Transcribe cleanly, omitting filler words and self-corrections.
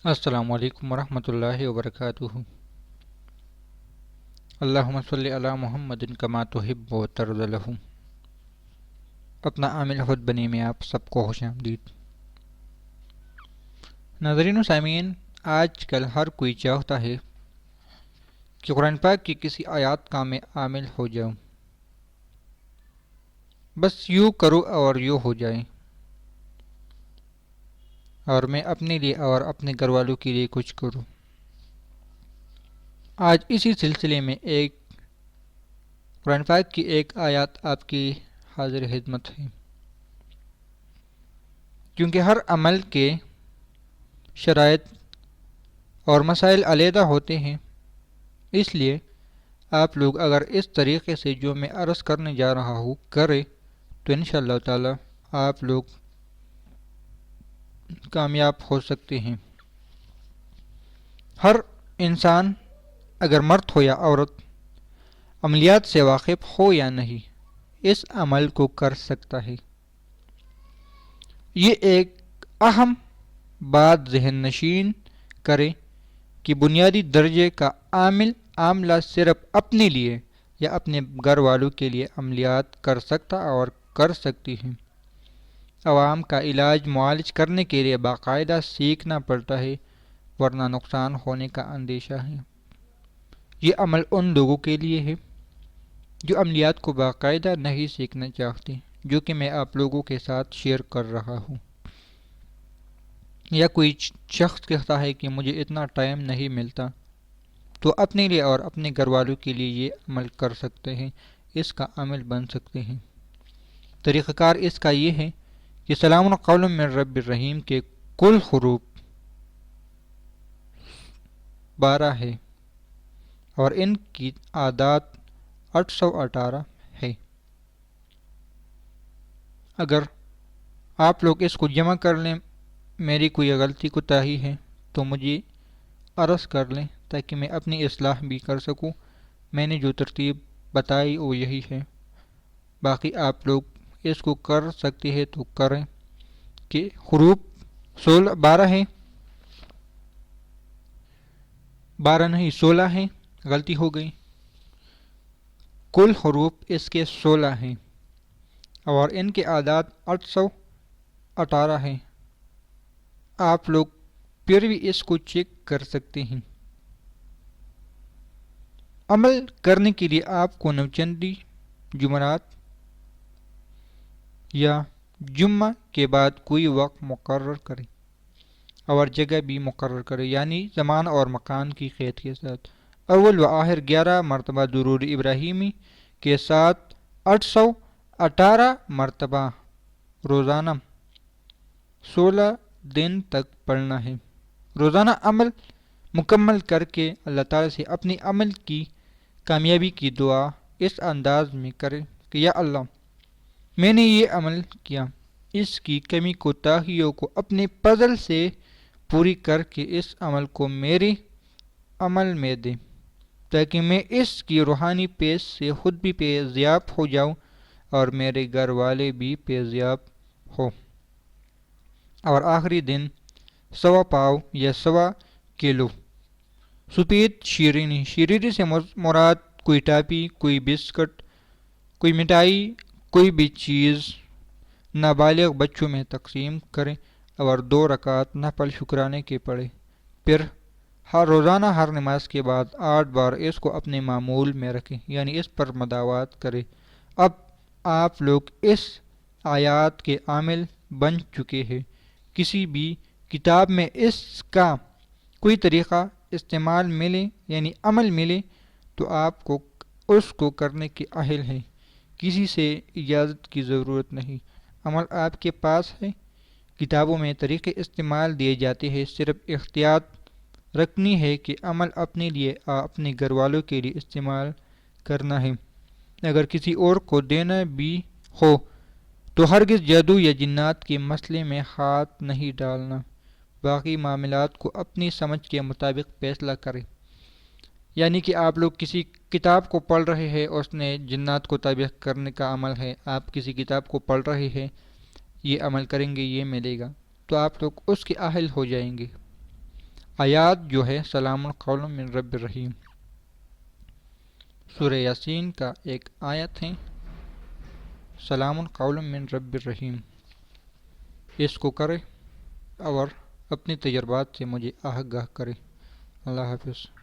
السلام علیکم ورحمۃ اللہ وبرکاتہ۔ اللہم صلی علی محمد کما تحب و ترضی لہ۔ اپنا عامل خود بنی میں آپ سب کو خوش آمدید۔ ناظرین و سامعین، آج کل ہر کوئی چاہتا ہے کہ قرآن پاک کی کسی آیات کا میں عامل ہو جاؤں، بس یوں کرو اور یوں ہو جائے، اور میں اپنے لیے اور اپنے گھر والوں کے لیے کچھ کروں۔ آج اسی سلسلے میں قرآن پاک کی ایک آیات آپ کی حاضر خدمت ہے، کیونکہ ہر عمل کے شرائط اور مسائل علیحدہ ہوتے ہیں، اس لیے آپ لوگ اگر اس طریقے سے جو میں عرض کرنے جا رہا ہوں کرے تو انشاءاللہ تعالی آپ لوگ کامیاب ہو سکتے ہیں۔ ہر انسان، اگر مرد ہو یا عورت، عملیات سے واقف ہو یا نہیں، اس عمل کو کر سکتا ہے۔ یہ ایک اہم بات ذہن نشین کریں کہ بنیادی درجے کا عاملہ صرف اپنے لیے یا اپنے گھر والوں کے لیے عملیات کر سکتا اور کر سکتی ہیں۔ عوام کا علاج معالج کرنے کے لیے باقاعدہ سیکھنا پڑتا ہے، ورنہ نقصان ہونے کا اندیشہ ہے۔ یہ عمل ان لوگوں کے لیے ہے جو عملیات کو باقاعدہ نہیں سیکھنا چاہتے، جو کہ میں آپ لوگوں کے ساتھ شیئر کر رہا ہوں۔ یا کوئی شخص کہتا ہے کہ مجھے اتنا ٹائم نہیں ملتا، تو اپنے لیے اور اپنے گھر والوں کے لیے یہ عمل کر سکتے ہیں، اس کا عمل بن سکتے ہیں۔ طریقہ کار اس کا یہ ہے کہ سلام قول من رب الرحیم کے کل حروف 12 ہے اور ان کی اعداد 818 ہے۔ اگر آپ لوگ اس کو جمع کر لیں، میری کوئی غلطی کوتاہی ہے تو مجھے عرض کر لیں تاکہ میں اپنی اصلاح بھی کر سکوں۔ میں نے جو ترتیب بتائی وہ یہی ہے، باقی آپ لوگ اس کو کر سکتے ہیں تو کریں۔ کہ حروف 12 ہیں، 12 نہیں 16 ہیں، غلطی ہو گئی۔ کل حروف اس کے 16 ہیں اور ان کے اعداد 818 ہیں۔ آپ لوگ پھر بھی اس کو چیک کر سکتے ہیں۔ عمل کرنے کے لیے آپ کو نوچندی جمعرات یا جمعہ کے بعد کوئی وقت مقرر کریں اور جگہ بھی مقرر کریں، یعنی زمان اور مکان کی قید کے ساتھ۔ اول و آخر 11 مرتبہ درود ابراہیمی کے ساتھ 818 مرتبہ روزانہ 16 دن تک پڑھنا ہے۔ روزانہ عمل مکمل کر کے اللہ تعالی سے اپنی عمل کی کامیابی کی دعا اس انداز میں کرے کہ یا اللہ، میں نے یہ عمل کیا، اس کی کمی کوتاہیوں کو اپنے فضل سے پوری کر کے اس عمل کو میرے عمل میں دے، تاکہ میں اس کی روحانی پیش سے خود بھی فیضیاب ہو جاؤں اور میرے گھر والے بھی فیضیاب ہو۔ اور آخری دن 1.25 پاؤ یا 1.25 کلو سفید شیرینی سے مراد کوئی ٹافی، کوئی بسکٹ، کوئی مٹھائی، کوئی بھی چیز نابالغ بچوں میں تقسیم کریں اور 2 رکعت نفل شکرانے کے پڑھیں۔ پھر روزانہ ہر نماز کے بعد 8 بار اس کو اپنے معمول میں رکھیں، یعنی اس پر مداوات کریں۔ اب آپ لوگ اس آیات کے عامل بن چکے ہیں۔ کسی بھی کتاب میں اس کا کوئی طریقہ استعمال ملے، یعنی عمل ملے، تو آپ کو اس کو کرنے کے اہل ہیں، کسی سے اجازت کی ضرورت نہیں۔ عمل آپ کے پاس ہے، کتابوں میں طریقے استعمال دیے جاتے ہیں، صرف احتیاط رکھنی ہے کہ عمل اپنے لیے اپنے گھر والوں کے لیے استعمال کرنا ہے۔ اگر کسی اور کو دینا بھی ہو تو ہرگز جادو یا جنات کے مسئلے میں ہاتھ نہیں ڈالنا، باقی معاملات کو اپنی سمجھ کے مطابق فیصلہ کریں۔ یعنی کہ آپ لوگ کسی کتاب کو پڑھ رہے ہیں، اس نے جنات کو تابع کرنے کا عمل ہے، آپ کسی کتاب کو پڑھ رہے ہیں، یہ عمل کریں گے یہ ملے گا، تو آپ لوگ اس کے اہل ہو جائیں گے۔ آیات جو ہے سلام قول من رب الرحیم، سورہ یاسین کا ایک آیت ہے سلام قول من رب الرحیم، اس کو کرے اور اپنی تجربات سے مجھے آگاہ کرے۔ اللہ حافظ۔